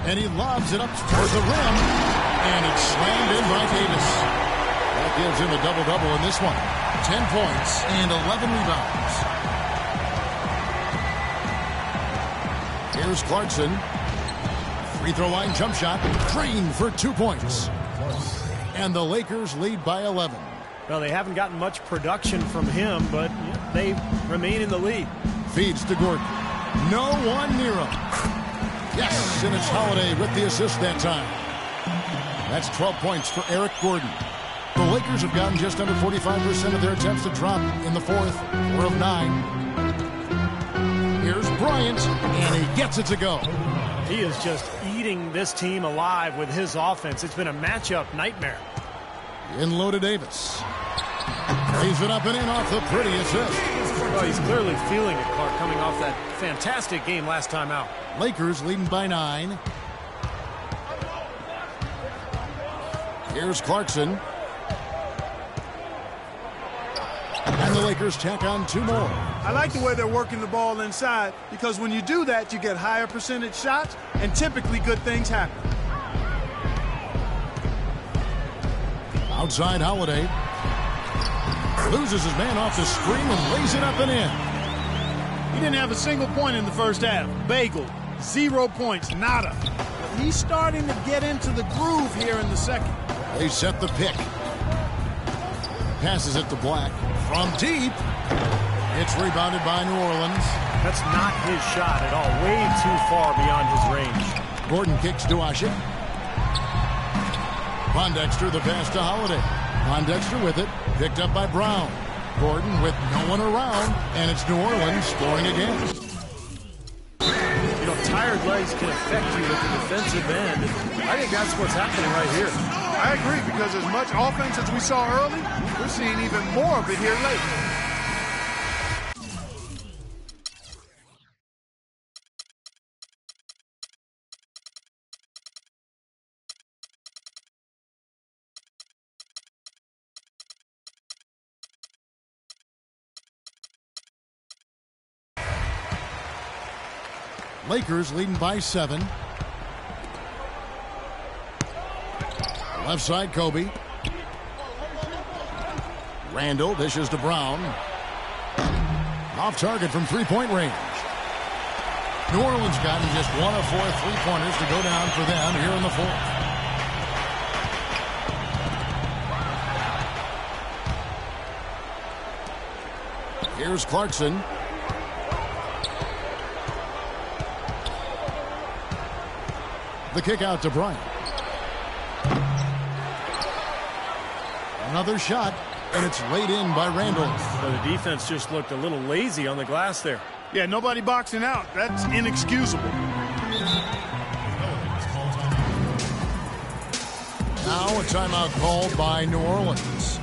And he lobs it up towards the rim. And it's slammed in by Davis. That gives him a double-double in this one. 10 points and 11 rebounds. Here's Clarkson. Free throw line jump shot. Drained for 2 points. And the Lakers lead by 11. Well, they haven't gotten much production from him, but they remain in the lead. Feeds to Gordon. No one near him. Yes, and it's Holiday with the assist that time. That's 12 points for Eric Gordon. The Lakers have gotten just under 45% of their attempts to drop in the fourth. 4 of 9. Here's Bryant, and he gets it to go. He is just eating this team alive with his offense. It's been a matchup nightmare. In low to Davis. Lays it up and in off the pretty assist. Well, he's clearly feeling it, Clark, coming off that fantastic game last time out. Lakers leading by 9. Here's Clarkson. And the Lakers tack on 2 more. I like the way they're working the ball inside, because when you do that, you get higher percentage shots, and typically good things happen. Outside Holiday. Loses his man off the screen and lays it up and in. He didn't have a single point in the first half. Bagel, 0 points, nada. But he's starting to get into the groove here in the second. They set the pick. Passes it to Black. From deep. It's rebounded by New Orleans. That's not his shot at all. Way too far beyond his range. Gordon kicks to Ashik. Pondexter, the pass to Holiday. Pondexter with it. Picked up by Brown. Gordon with no one around. And it's New Orleans scoring again. You know, tired legs can affect you at the defensive end. I think that's what's happening right here. I agree, because as much offense as we saw early, we're seeing even more of it here late. Lakers leading by 7. Left side, Kobe. Randall dishes to Brown. Off target from 3-point range. New Orleans gotten just 1 of 4 3-pointers to go down for them here in the fourth. Here's Clarkson. The kick out to Bryant. Another shot, and it's laid in by Randall. Well, the defense just looked a little lazy on the glass there. Yeah, nobody boxing out. That's inexcusable. Now a timeout called by New Orleans.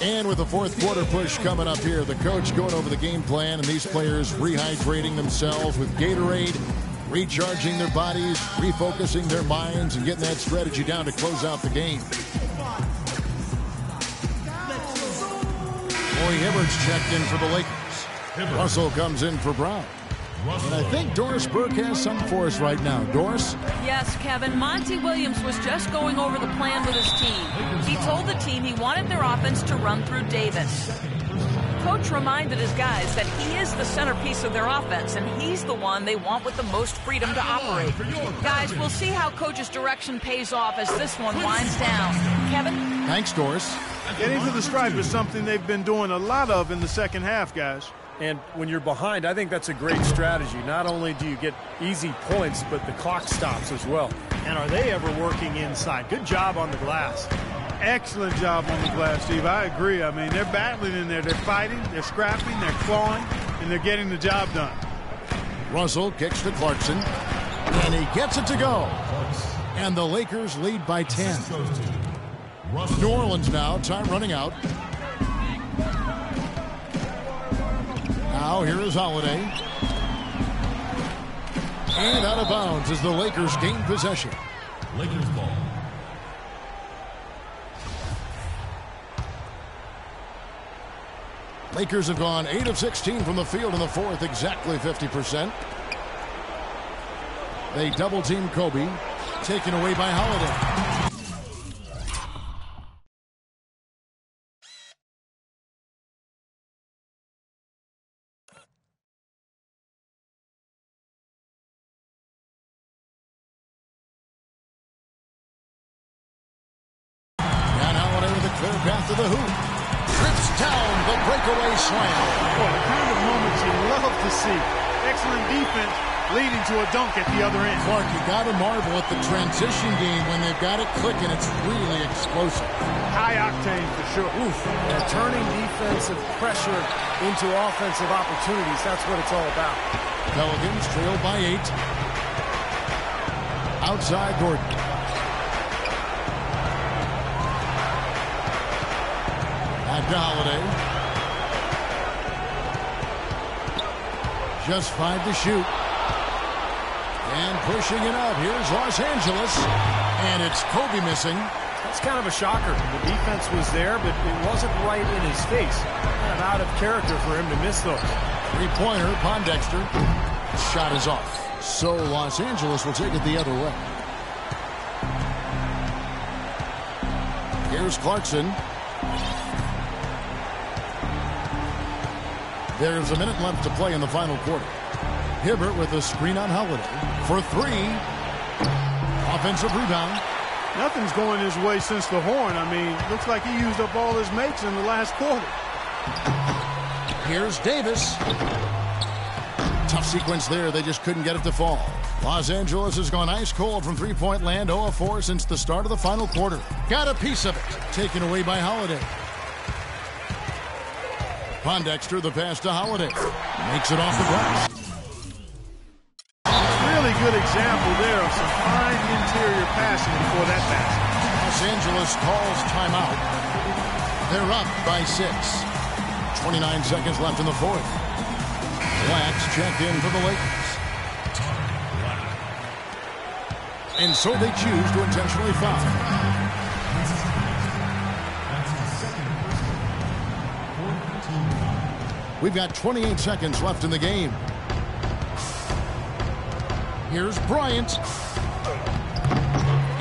And with the fourth quarter push coming up here, the coach going over the game plan, and these players rehydrating themselves with Gatorade, recharging their bodies, refocusing their minds, and getting that strategy down to close out the game. Roy Hibbert's checked in for the Lakers. Russell comes in for Brown. And I think Doris Burke has something for us right now. Doris? Yes, Kevin. Monty Williams was just going over the plan with his team. He told the team he wanted their offense to run through Davis. coach reminded his guys that he is the centerpiece of their offense, and he's the one they want with the most freedom to operate. Guys, we'll see how coach's direction pays off as this one winds down. Kevin? Thanks, Doris. Getting to the stripe is something they've been doing a lot of in the second half, guys. And when you're behind, I think that's a great strategy. Not only do you get easy points, but the clock stops as well. And are they ever working inside? Good job on the glass. Excellent job on the glass, Steve. I agree. I mean, they're battling in there. They're fighting, they're scrapping, they're clawing, and they're getting the job done. Russell kicks to Clarkson, and he gets it to go. And the Lakers lead by 10. New Orleans now, time running out. Now here is Holiday. And out of bounds as the Lakers gain possession. Lakers ball. Lakers have gone 8 of 16 from the field in the fourth, exactly 50%. They double-team Kobe, taken away by Holiday. And Holiday with a clear path to the hoop. Trips down the breakaway slam. Boy, the kind of moments you love to see. Excellent defense leading to a dunk at the other end. Clark, you got to marvel at the transition game when they've got it clicking. It's really explosive. High octane for sure. Oof. And turning defensive pressure into offensive opportunities. That's what it's all about. Pelicans trailed by 8. Outside Gordon. Back to Holiday. Just 5 to shoot. And pushing it up. Here's Los Angeles. And it's Kobe missing. That's kind of a shocker. The defense was there, but it wasn't right in his face. Kind of out of character for him to miss those. Three-pointer, Pondexter. Shot is off. So Los Angeles will take it the other way. Here's Clarkson. There's a minute left to play in the final quarter. Hibbert with a screen on Holiday for 3. Offensive rebound. Nothing's going his way since the horn. I mean, looks like he used up all his mates in the last quarter. Here's Davis. Tough sequence there. They just couldn't get it to fall. Los Angeles has gone ice cold from three-point land, 0 of 4 since the start of the final quarter. Got a piece of it. Taken away by Holiday. Pondexter, the pass to Holiday. Makes it off the glass. Really good example there of some fine interior passing before that pass. Los Angeles calls timeout. They're up by 6. 29 seconds left in the fourth. Blacks checked in for the Lakers. And so they choose to intentionally foul. We've got 28 seconds left in the game. Here's Bryant.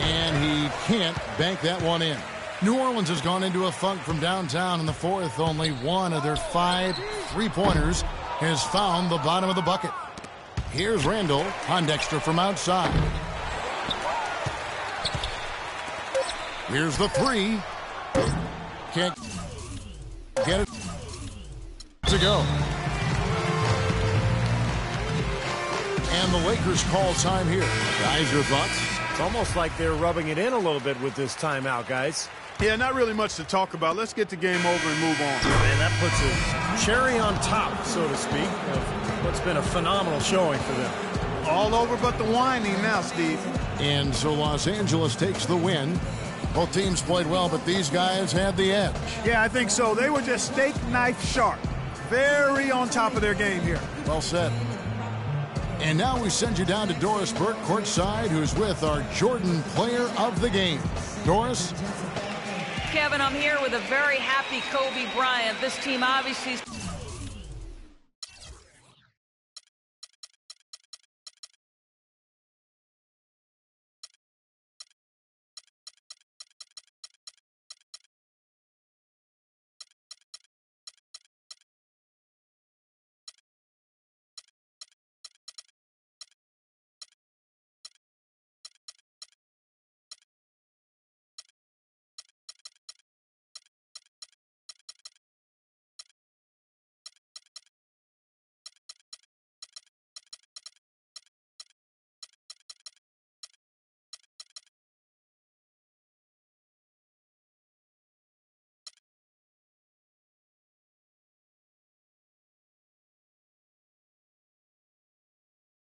And he can't bank that one in. New Orleans has gone into a funk from downtown in the fourth. Only one of their 5 three-pointers has found the bottom of the bucket. Here's Randall. Pondexter from outside. Here's the 3. Can't get it to go. And the Lakers call time here. Guys, your thoughts? It's almost like they're rubbing it in a little bit with this timeout, guys. Yeah, not really much to talk about. Let's get the game over and move on. And that puts a cherry on top, so to speak, of what's been a phenomenal showing for them. All over but the whining now, Steve. And so Los Angeles takes the win. Both teams played well, but these guys had the edge. Yeah, I think so. They were just steak knife sharp. Very on top of their game here. Well said. And now we send you down to Doris Burke courtside, who's with our Jordan player of the game. Doris? Kevin, I'm here with a very happy Kobe Bryant. This team obviously